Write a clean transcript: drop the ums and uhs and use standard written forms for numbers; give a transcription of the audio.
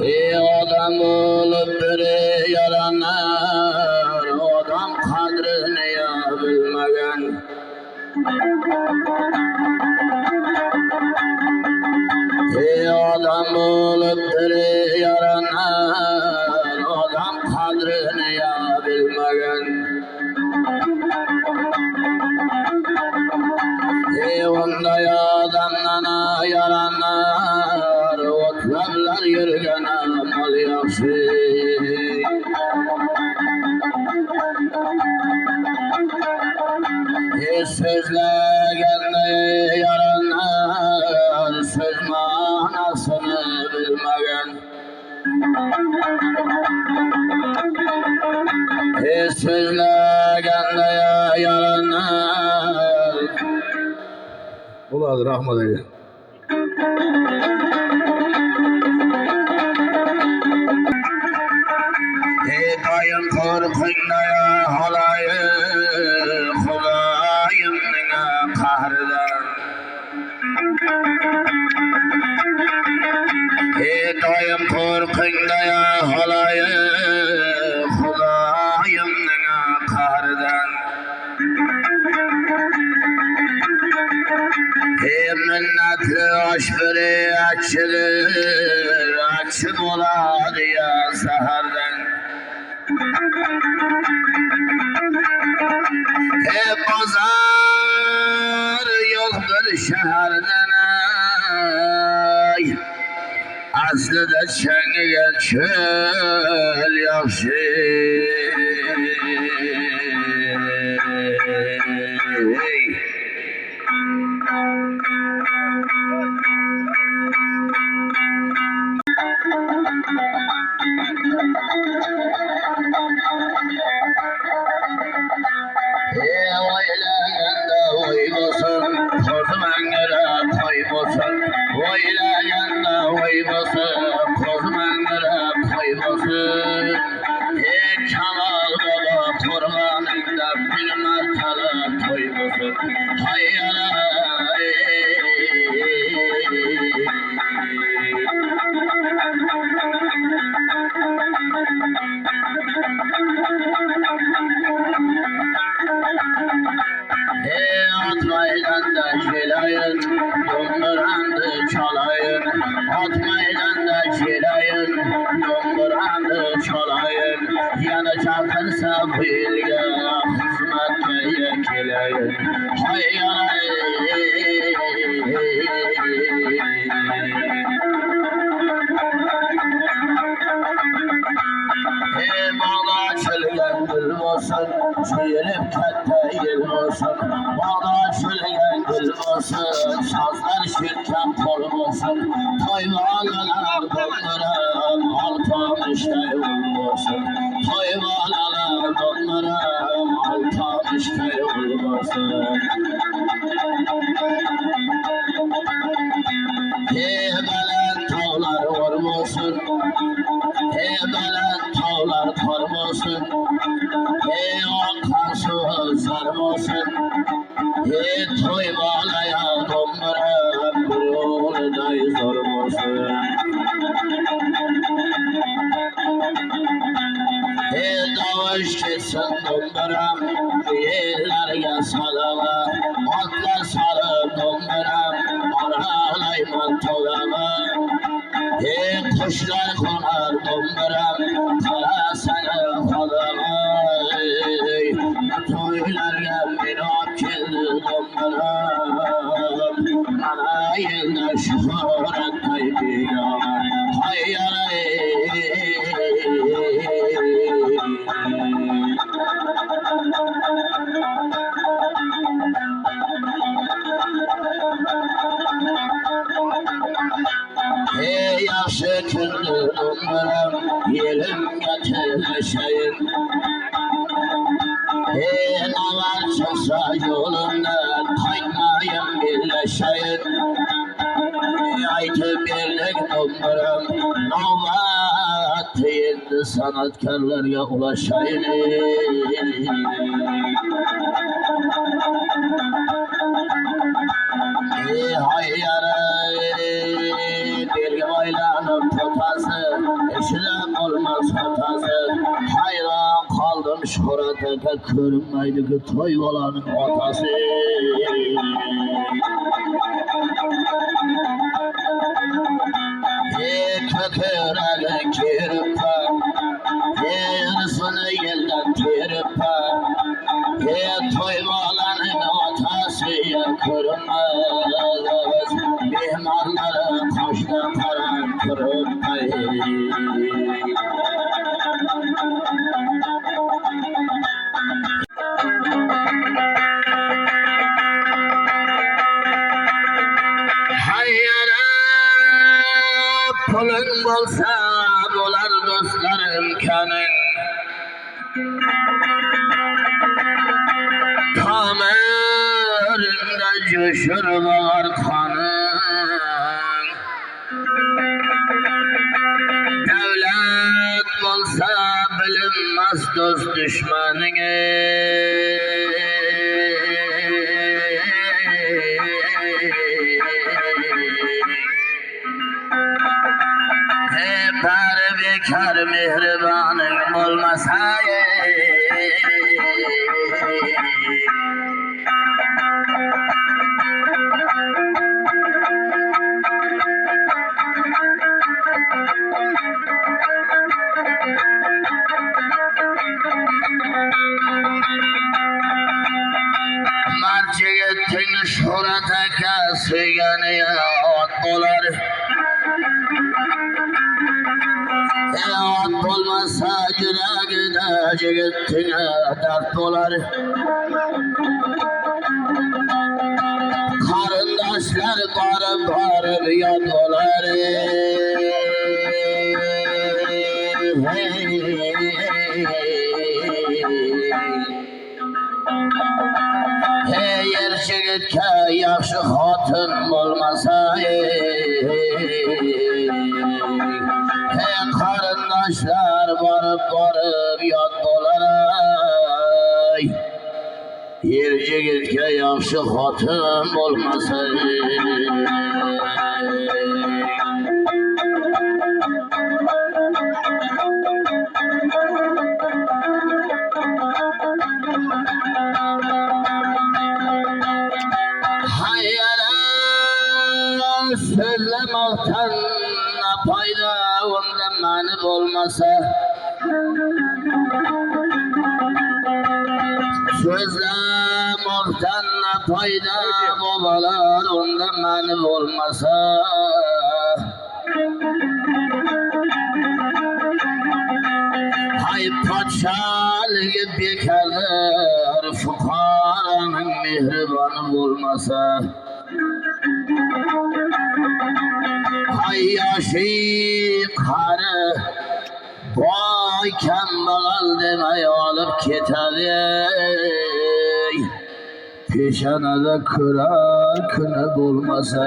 Ey adam olup biri yaranlar, adam kadrini ya bilmegen. Ey adam olup biri yaranlar, adam kadrini ya bilmegen. Ey onday adamdan yaranlar, otlarlar yürgene mal yaxşı. Sözlegende yaranlar, söz manasını bilmegen. Sözlegende yaranlar. Uladı rahmet eylesin. Dayım korkunda ya halayı, Hulayım nine kahreden. Dayım korkunda ya halayı, Hulayım nine kahreden. Minnetli aşbiri açılır, açın oladı ya seherden. Pazar yoktur şehirden ay, aslında çengen çöl yaxşı. Çeyrek kette yılmasın, bağda çölgen gülmasın, sazlar şirken kormasın, toyvalalar donlarım, altan işte olmasın, toyvalalar donlarım, altan işte olmasın. Belen tağlar varmasın, belen tağlar kormasın, akarsız sarmasın, toyvalaya donlarım, burulday zormasın. Davuş kessin donlarım, yerlerge salama, atlar sarıp donlarım, aralayman tolama. Kuşlar konar donlarım, kara sana kalama. Toylarga minop keldi donlarım, mana endi shuhratday begona. Hayalay yaxşı kündü donlarım, yelimge teşeyin. Nalar çıksa yolundan, kaytmayın birleşeyin. Aytı birlik donlarım, namat endi sanatkarlarga ulaşayın. Hayyara belge baylanıp potası, Şöhret aka ko'rinmaydi ki toy bolaning otasi. Ko'kragiga kiribpa, yerisini yeldan teribpa, toy bolaning otasi ko'rinmas. Mehmonlari qoshdan qarab turibpa. Pulun bolsa bo'lar do'stlarim kaning, tomiringda jo'shur bor qoning. Davlat bolsa bilinmas do'st dushmaning. Bari bekar mehriboning bo'lmasa, marchaga teng Şöhret aka suygani ot bo'lar. Ot bo'lmasa yuragida jigitning dard bo'lar. Qarindoshlar borib yod bo'lar. Yer jigitga yaxshi xotin bo'lmasa, qarindoshlar borib yod bo'lar. Yer jigitga yaxshi xotin bo'lmasa, so'zlamoqdan foyda unda ma'ni bo'lmasa, so'zlamoqdan foyda bo'lar unda ma'ni bo'lmasa, hay podsholigi bekardir fuqaroning mehriboni bo'lmasa, hay yoshi qari boy kambag'al demay olib ketadi. Peshonada ko'rar kuni bo'lmasa,